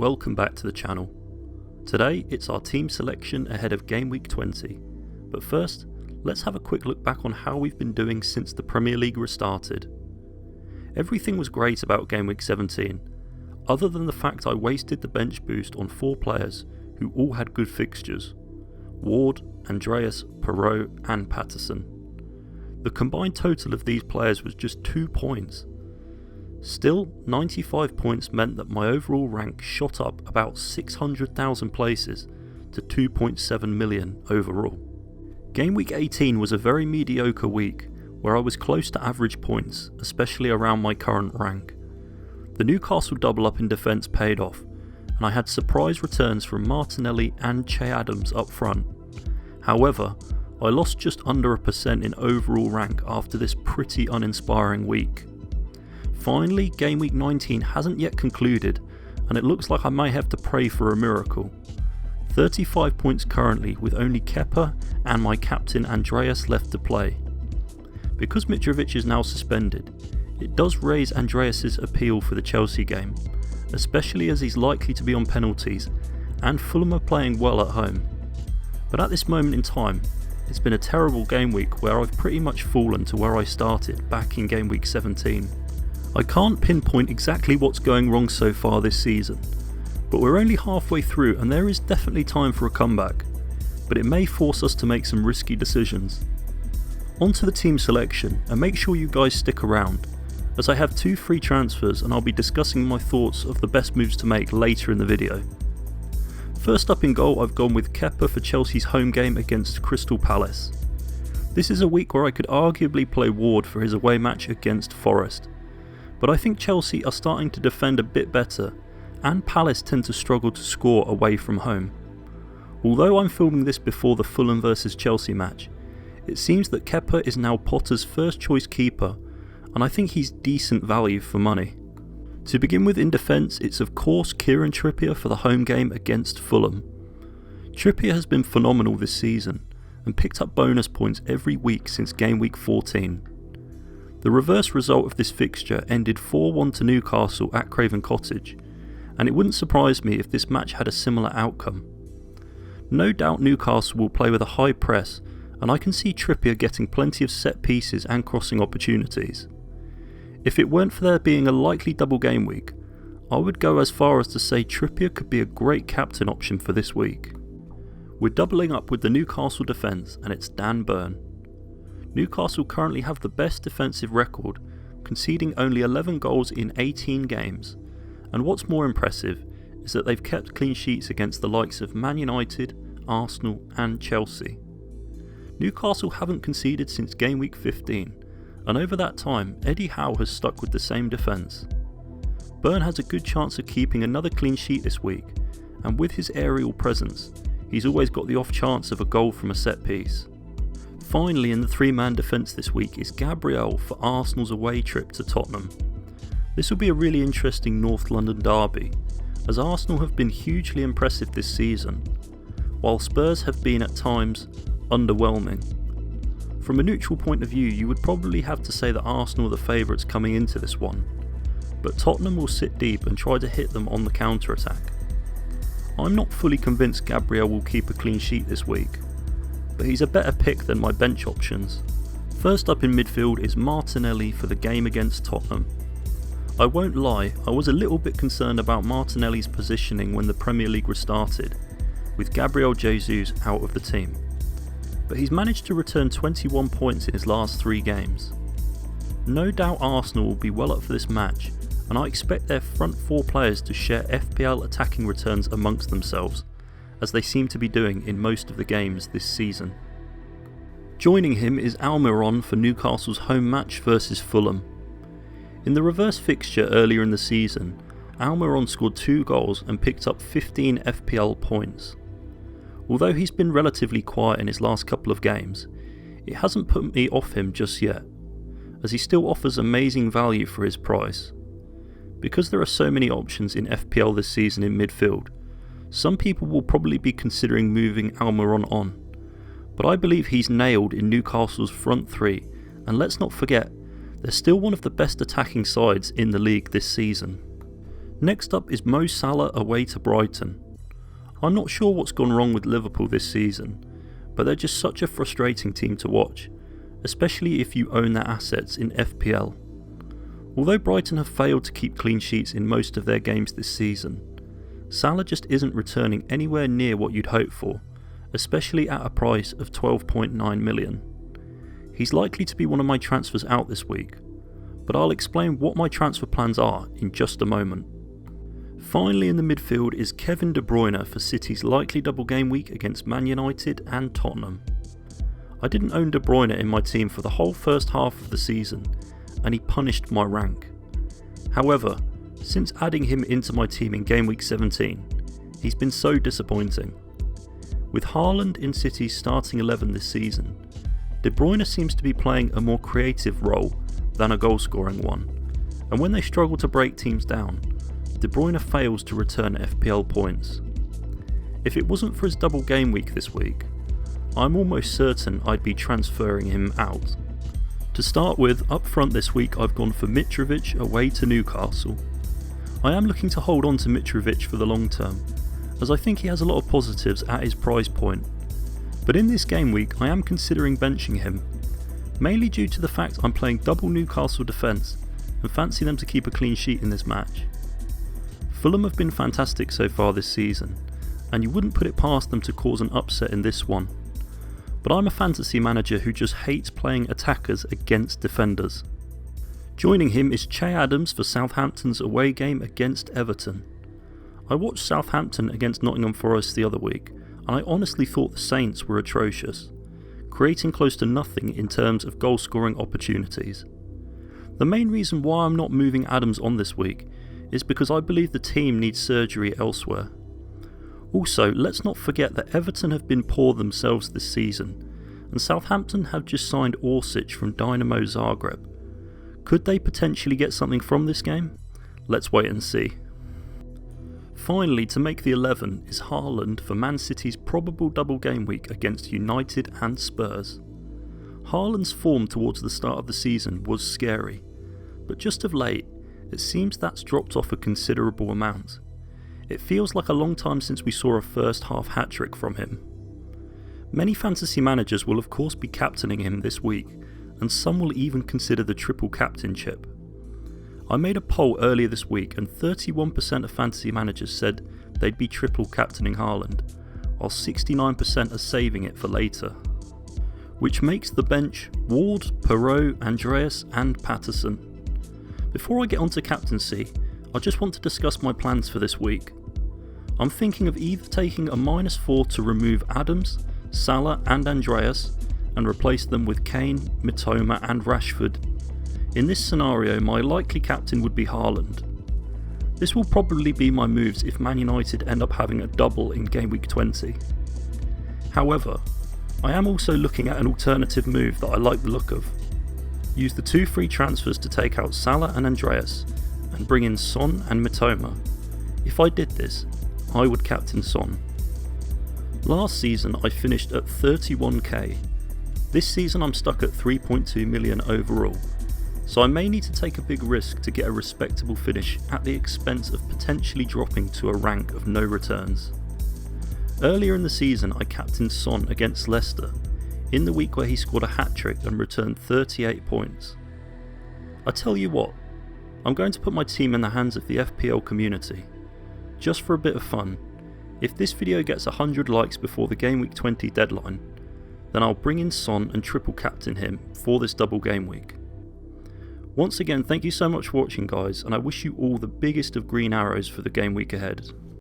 welcome back to the channel. Today it's our team selection ahead of Game Week 20, but first let's have a quick look back on how we've been doing since the Premier League restarted. Everything was great about Game Week 17, other than the fact I wasted the bench boost on 4 players who all had good fixtures: Ward, Andreas, Perrault and Patterson. The combined total of these players was just 2 points. Still, 95 points meant that my overall rank shot up about 600,000 places to 2.7 million overall. Game Week 18 was a very mediocre week where I was close to average points, especially around my current rank. The Newcastle double up in defence paid off, and I had surprise returns from Martinelli and Che Adams up front. However, I lost just under 1% in overall rank after this pretty uninspiring week. Finally, Game Week 19 hasn't yet concluded, and it looks like I may have to pray for a miracle. 35 points currently, with only Kepa and my captain Andreas left to play. Because Mitrovic is now suspended, it does raise Andreas's appeal for the Chelsea game, especially as he's likely to be on penalties, and Fulham are playing well at home. But at this moment in time, it's been a terrible game week where I've pretty much fallen to where I started back in Game Week 17. I can't pinpoint exactly what's going wrong so far this season, but we're only halfway through and there is definitely time for a comeback, but it may force us to make some risky decisions. On to the team selection, and make sure you guys stick around, as I have 2 free transfers and I'll be discussing my thoughts of the best moves to make later in the video. First up in goal, I've gone with Kepa for Chelsea's home game against Crystal Palace. This is a week where I could arguably play Ward for his away match against Forest, but I think Chelsea are starting to defend a bit better, and Palace tend to struggle to score away from home. Although I'm filming this before the Fulham vs Chelsea match, it seems that Kepa is now Potter's first choice keeper, and I think he's decent value for money. To begin with in defence, it's of course Kieran Trippier for the home game against Fulham. Trippier has been phenomenal this season, and picked up bonus points every week since Game Week 14. The reverse result of this fixture ended 4-1 to Newcastle at Craven Cottage, and it wouldn't surprise me if this match had a similar outcome. No doubt Newcastle will play with a high press, and I can see Trippier getting plenty of set pieces and crossing opportunities. If it weren't for there being a likely double game week, I would go as far as to say Trippier could be a great captain option for this week. We're doubling up with the Newcastle defence, and it's Dan Burn. Newcastle currently have the best defensive record, conceding only 11 goals in 18 games, and what's more impressive is that they've kept clean sheets against the likes of Man United, Arsenal and Chelsea. Newcastle haven't conceded since Game Week 15, and over that time Eddie Howe has stuck with the same defence. Burn has a good chance of keeping another clean sheet this week, and with his aerial presence, he's always got the off chance of a goal from a set piece. Finally, in the 3-man defence this week is Gabriel for Arsenal's away trip to Tottenham. This will be a really interesting North London derby, as Arsenal have been hugely impressive this season, while Spurs have been at times underwhelming. From a neutral point of view, you would probably have to say that Arsenal are the favourites coming into this one, but Tottenham will sit deep and try to hit them on the counter-attack. I'm not fully convinced Gabriel will keep a clean sheet this week, but he's a better pick than my bench options. First up in midfield is Martinelli for the game against Tottenham. I won't lie, I was a little bit concerned about Martinelli's positioning when the Premier League restarted, with Gabriel Jesus out of the team, but he's managed to return 21 points in his last 3 games. No doubt Arsenal will be well up for this match, and I expect their front 4 players to share FPL attacking returns amongst themselves, as they seem to be doing in most of the games this season. Joining him is Almiron for Newcastle's home match versus Fulham. In the reverse fixture earlier in the season, Almiron scored 2 goals and picked up 15 FPL points. Although he's been relatively quiet in his last couple of games, it hasn't put me off him just yet, as he still offers amazing value for his price. Because there are so many options in FPL this season in midfield, some people will probably be considering moving Almiron on, but I believe he's nailed in Newcastle's front 3, and let's not forget, they're still one of the best attacking sides in the league this season. Next up is Mo Salah away to Brighton. I'm not sure what's gone wrong with Liverpool this season, but they're just such a frustrating team to watch, especially if you own their assets in FPL. Although Brighton have failed to keep clean sheets in most of their games this season, Salah just isn't returning anywhere near what you'd hope for, especially at a price of 12.9 million. He's likely to be one of my transfers out this week, but I'll explain what my transfer plans are in just a moment. Finally in the midfield is Kevin De Bruyne for City's likely double game week against Man United and Tottenham. I didn't own De Bruyne in my team for the whole first half of the season, and he punished my rank. However, since adding him into my team in game week 17, he's been so disappointing. With Haaland in City's starting 11 this season, De Bruyne seems to be playing a more creative role than a goal scoring one, and when they struggle to break teams down, De Bruyne fails to return FPL points. If it wasn't for his double game week this week, I'm almost certain I'd be transferring him out. To start with, up front this week I've gone for Mitrovic away to Newcastle. I am looking to hold on to Mitrovic for the long term, as I think he has a lot of positives at his price point. But in this game week I am considering benching him, mainly due to the fact I'm playing double Newcastle defence and fancy them to keep a clean sheet in this match. Fulham have been fantastic so far this season, and you wouldn't put it past them to cause an upset in this one. But I'm a fantasy manager who just hates playing attackers against defenders. Joining him is Che Adams for Southampton's away game against Everton. I watched Southampton against Nottingham Forest the other week, and I honestly thought the Saints were atrocious, creating close to nothing in terms of goal scoring opportunities. The main reason why I'm not moving Adams on this week is because I believe the team needs surgery elsewhere. Also, let's not forget that Everton have been poor themselves this season, and Southampton have just signed Orsic from Dynamo Zagreb. Could they potentially get something from this game? Let's wait and see. Finally, to make the 11 is Haaland for Man City's probable double game week against United and Spurs. Haaland's form towards the start of the season was scary, but just of late, it seems that's dropped off a considerable amount. It feels like a long time since we saw a first half hat-trick from him. Many fantasy managers will of course be captaining him this week, and some will even consider the triple captainship. I made a poll earlier this week and 31% of fantasy managers said they'd be triple captaining Haaland, while 69% are saving it for later. Which makes the bench Ward, Perot, Andreas and Patterson. Before I get onto captaincy, I just want to discuss my plans for this week. I'm thinking of either taking a -4 to remove Adams, Salah and Andreas and replace them with Kane, Mitoma and Rashford. In this scenario, my likely captain would be Haaland. This will probably be my moves if Man United end up having a double in game week 20. However, I am also looking at an alternative move that I like the look of. Use the 2 free transfers to take out Salah and Andreas and bring in Son and Mitoma. If I did this, I would captain Son. Last season I finished at 31k. This season I'm stuck at 3.2 million overall, so I may need to take a big risk to get a respectable finish at the expense of potentially dropping to a rank of no returns. Earlier in the season I captained Son against Leicester, in the week where he scored a hat-trick and returned 38 points. I tell you what, I'm going to put my team in the hands of the FPL community. Just for a bit of fun, if this video gets 100 likes before the game week 20 deadline, then I'll bring in Son and triple captain him for this double game week. Once again, thank you so much for watching guys, and I wish you all the biggest of green arrows for the game week ahead.